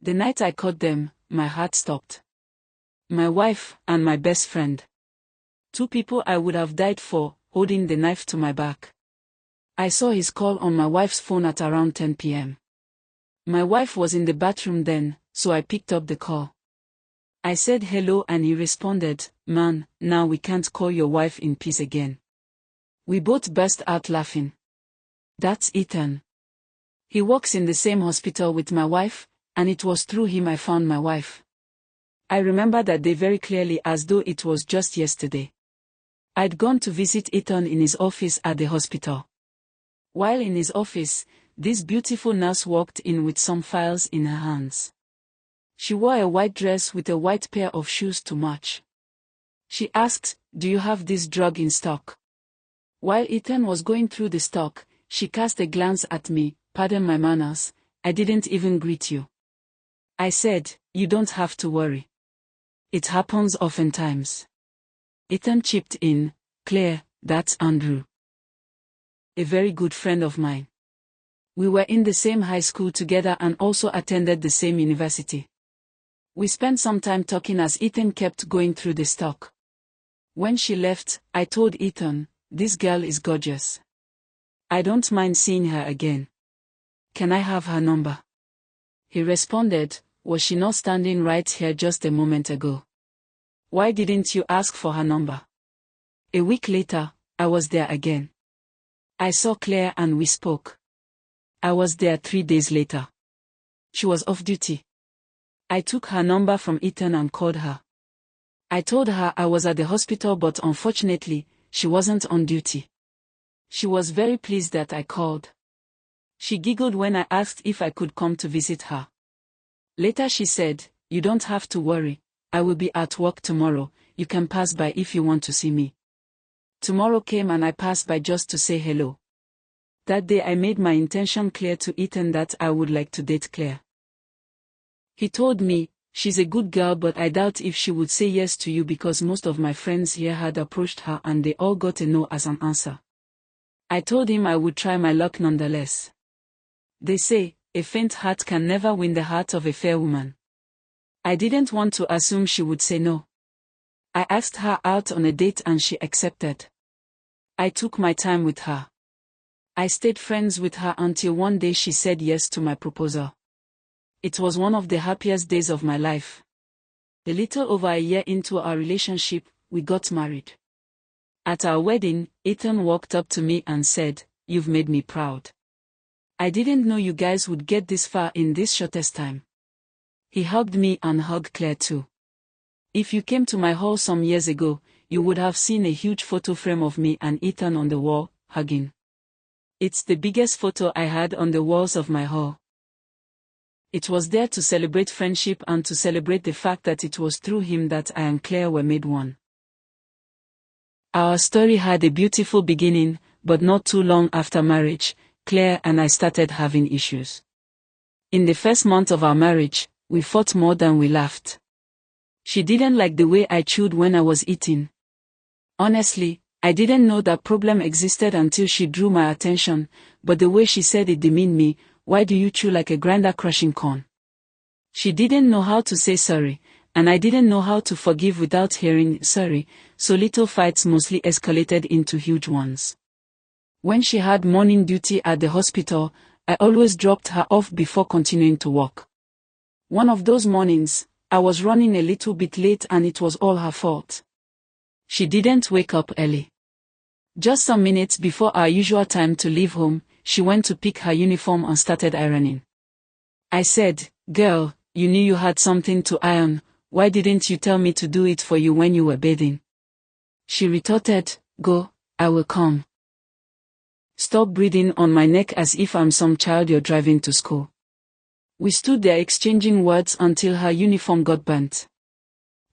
The night I caught them, my heart stopped. My wife and my best friend. Two people I would have died for, holding the knife to my back. I saw his call on my wife's phone at around 10 p.m. My wife was in the bathroom then, so I picked up the call. I said hello and he responded, "Man, now we can't call your wife in peace again." We both burst out laughing. That's Ethan. He works in the same hospital with my wife, and it was through him I found my wife. I remember that day very clearly as though it was just yesterday. I'd gone to visit Ethan in his office at the hospital. While in his office, this beautiful nurse walked in with some files in her hands. She wore a white dress with a white pair of shoes to match. She asked, "Do you have this drug in stock?" While Ethan was going through the stock, she cast a glance at me. "Pardon my manners, I didn't even greet you." I said, "You don't have to worry. It happens oftentimes." Ethan chipped in, "Claire, that's Andrew. A very good friend of mine. We were in the same high school together and also attended the same university." We spent some time talking as Ethan kept going through the stock. When she left, I told Ethan, "This girl is gorgeous. I don't mind seeing her again. Can I have her number?" He responded, "Was she not standing right here just a moment ago? Why didn't you ask for her number?" A week later, I was there again. I saw Claire and we spoke. I was there 3 days later. She was off duty. I took her number from Ethan and called her. I told her I was at the hospital but unfortunately, she wasn't on duty. She was very pleased that I called. She giggled when I asked if I could come to visit her. Later she said, "You don't have to worry, I will be at work tomorrow, you can pass by if you want to see me." Tomorrow came and I passed by just to say hello. That day I made my intention clear to Ethan that I would like to date Claire. He told me, "She's a good girl but I doubt if she would say yes to you because most of my friends here had approached her and they all got a no as an answer." I told him I would try my luck nonetheless. They say, a faint heart can never win the heart of a fair woman. I didn't want to assume she would say no. I asked her out on a date and she accepted. I took my time with her. I stayed friends with her until one day she said yes to my proposal. It was one of the happiest days of my life. A little over a year into our relationship, we got married. At our wedding, Ethan walked up to me and said, "You've made me proud. I didn't know you guys would get this far in this shortest time." He hugged me and hugged Claire too. If you came to my hall some years ago, you would have seen a huge photo frame of me and Ethan on the wall, hugging. It's the biggest photo I had on the walls of my hall. It was there to celebrate friendship and to celebrate the fact that it was through him that I and Claire were made one. Our story had a beautiful beginning, but not too long after marriage, Claire and I started having issues. In the first month of our marriage, we fought more than we laughed. She didn't like the way I chewed when I was eating. Honestly, I didn't know that problem existed until she drew my attention, but the way she said it demeaned me. "Why do you chew like a grinder crushing corn?" She didn't know how to say sorry, and I didn't know how to forgive without hearing sorry, so little fights mostly escalated into huge ones. When she had morning duty at the hospital, I always dropped her off before continuing to work. One of those mornings, I was running a little bit late and it was all her fault. She didn't wake up early. Just some minutes before our usual time to leave home, she went to pick her uniform and started ironing. I said, "Girl, you knew you had something to iron, why didn't you tell me to do it for you when you were bathing?" She retorted, "Go, I will come. Stop breathing on my neck as if I'm some child you're driving to school." We stood there exchanging words until her uniform got burnt.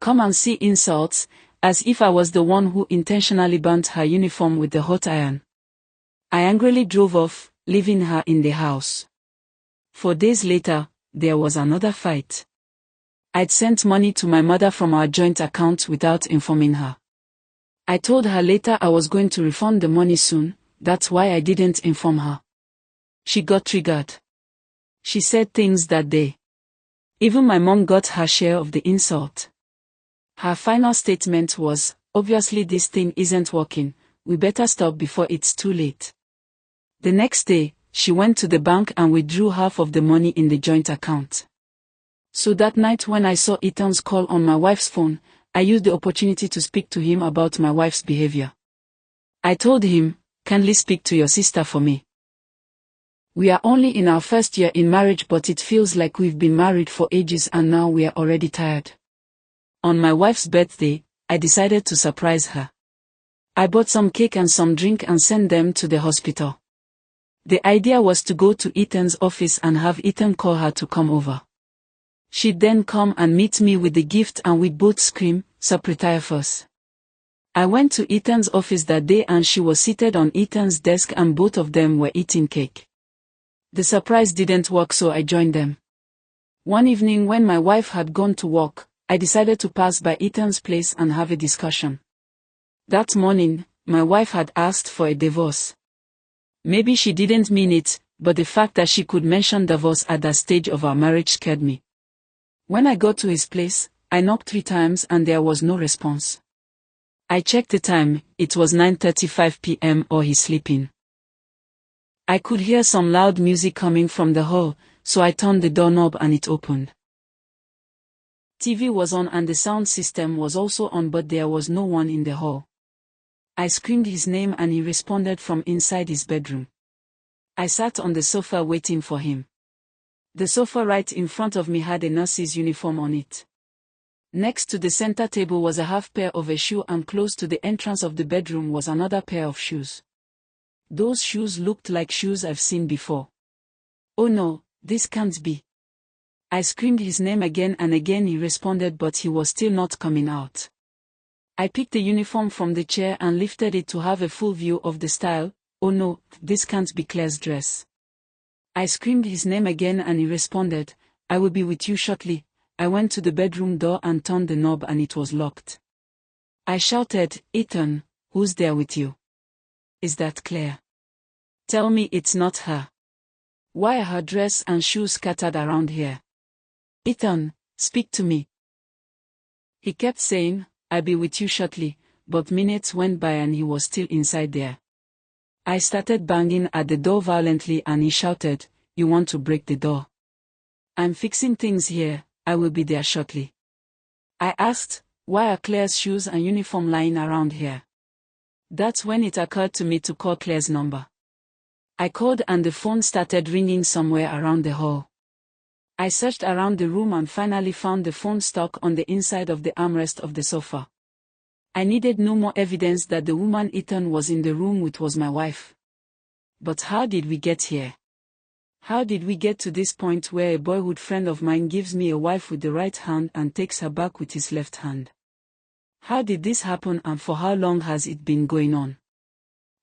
Come and see insults, as if I was the one who intentionally burnt her uniform with the hot iron. I angrily drove off, leaving her in the house. 4 days later, there was another fight. I'd sent money to my mother from our joint account without informing her. I told her later I was going to refund the money soon, that's why I didn't inform her. She got triggered. She said things that day. Even my mom got her share of the insult. Her final statement was, "Obviously this thing isn't working, we better stop before it's too late." The next day, she went to the bank and withdrew half of the money in the joint account. So that night when I saw Ethan's call on my wife's phone, I used the opportunity to speak to him about my wife's behavior. I told him, "Kindly speak to your sister for me. We are only in our first year in marriage, but it feels like we've been married for ages and now we are already tired." On my wife's birthday, I decided to surprise her. I bought some cake and some drink and sent them to the hospital. The idea was to go to Ethan's office and have Ethan call her to come over. She'd then come and meet me with the gift and we'd both scream, "Betrayal first." I went to Ethan's office that day and she was seated on Ethan's desk and both of them were eating cake. The surprise didn't work, so I joined them. One evening when my wife had gone to work, I decided to pass by Ethan's place and have a discussion. That morning, my wife had asked for a divorce. Maybe she didn't mean it, but the fact that she could mention divorce at that stage of our marriage scared me. When I got to his place, I knocked 3 times and there was no response. I checked the time, it was 9:35 p.m. or he's sleeping. I could hear some loud music coming from the hall, so I turned the doorknob and it opened. TV was on and the sound system was also on, but there was no one in the hall. I screamed his name and he responded from inside his bedroom. I sat on the sofa waiting for him. The sofa right in front of me had a nurse's uniform on it. Next to the center table was a half pair of a shoe and close to the entrance of the bedroom was another pair of shoes. Those shoes looked like shoes I've seen before. "Oh no, this can't be." I screamed his name again and again. He responded, but he was still not coming out. I picked the uniform from the chair and lifted it to have a full view of the style. "Oh no, this can't be Claire's dress." I screamed his name again and he responded, "I will be with you shortly." I went to the bedroom door and turned the knob and it was locked. I shouted, "Ethan, who's there with you? Is that Claire? Tell me it's not her. Why are her dress and shoes scattered around here? Ethan, speak to me." He kept saying, "I'll be with you shortly," but minutes went by and he was still inside there. I started banging at the door violently and he shouted, "You want to break the door? I'm fixing things here, I will be there shortly." I asked, "Why are Claire's shoes and uniform lying around here?" That's when it occurred to me to call Claire's number. I called and the phone started ringing somewhere around the hall. I searched around the room and finally found the phone stuck on the inside of the armrest of the sofa. I needed no more evidence that the woman Ethan was in the room with was my wife. But how did we get here? How did we get to this point where a boyhood friend of mine gives me a wife with the right hand and takes her back with his left hand? How did this happen and for how long has it been going on?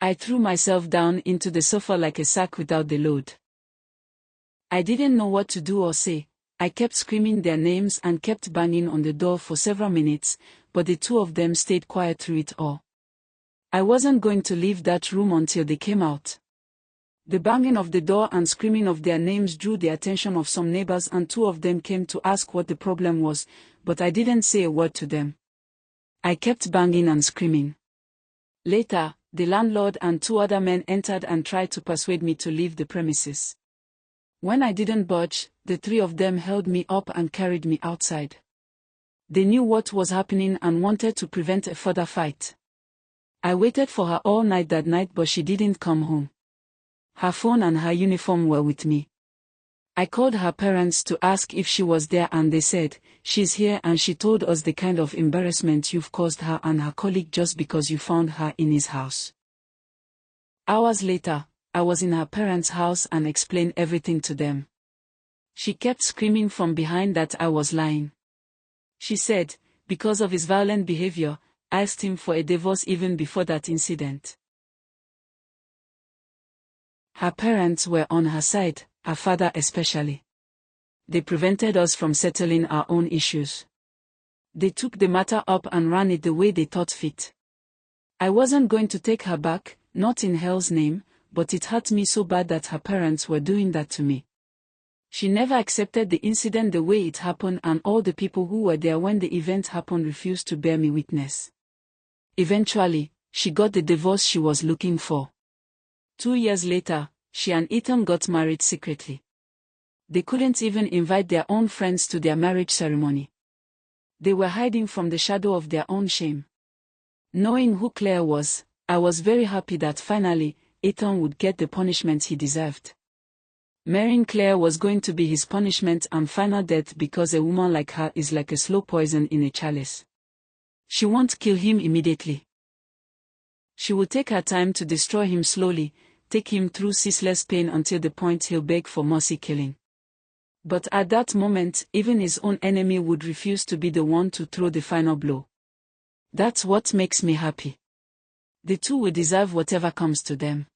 I threw myself down into the sofa like a sack without the load. I didn't know what to do or say. I kept screaming their names and kept banging on the door for several minutes, but the two of them stayed quiet through it all. I wasn't going to leave that room until they came out. The banging of the door and screaming of their names drew the attention of some neighbors and 2 of them came to ask what the problem was, but I didn't say a word to them. I kept banging and screaming. Later, the landlord and 2 other men entered and tried to persuade me to leave the premises. When I didn't budge, the 3 of them held me up and carried me outside. They knew what was happening and wanted to prevent a further fight. I waited for her all night that night, but she didn't come home. Her phone and her uniform were with me. I called her parents to ask if she was there and they said, "She's here," and she told us the kind of embarrassment you've caused her and her colleague just because you found her in his house. Hours later, I was in her parents' house and explained everything to them. She kept screaming from behind that I was lying. She said, because of his violent behavior, I asked him for a divorce even before that incident. Her parents were on her side, her father especially. They prevented us from settling our own issues. They took the matter up and ran it the way they thought fit. I wasn't going to take her back, not in hell's name, but it hurt me so bad that her parents were doing that to me. She never accepted the incident the way it happened, and all the people who were there when the event happened refused to bear me witness. Eventually, she got the divorce she was looking for. 2 years later, she and Ethan got married secretly. They couldn't even invite their own friends to their marriage ceremony. They were hiding from the shadow of their own shame. Knowing who Claire was, I was very happy that finally, Ethan would get the punishment he deserved. Marrying Claire was going to be his punishment and final death, because a woman like her is like a slow poison in a chalice. She won't kill him immediately. She will take her time to destroy him slowly, take him through ceaseless pain until the point he'll beg for mercy killing. But at that moment, even his own enemy would refuse to be the one to throw the final blow. That's what makes me happy. The two will deserve whatever comes to them.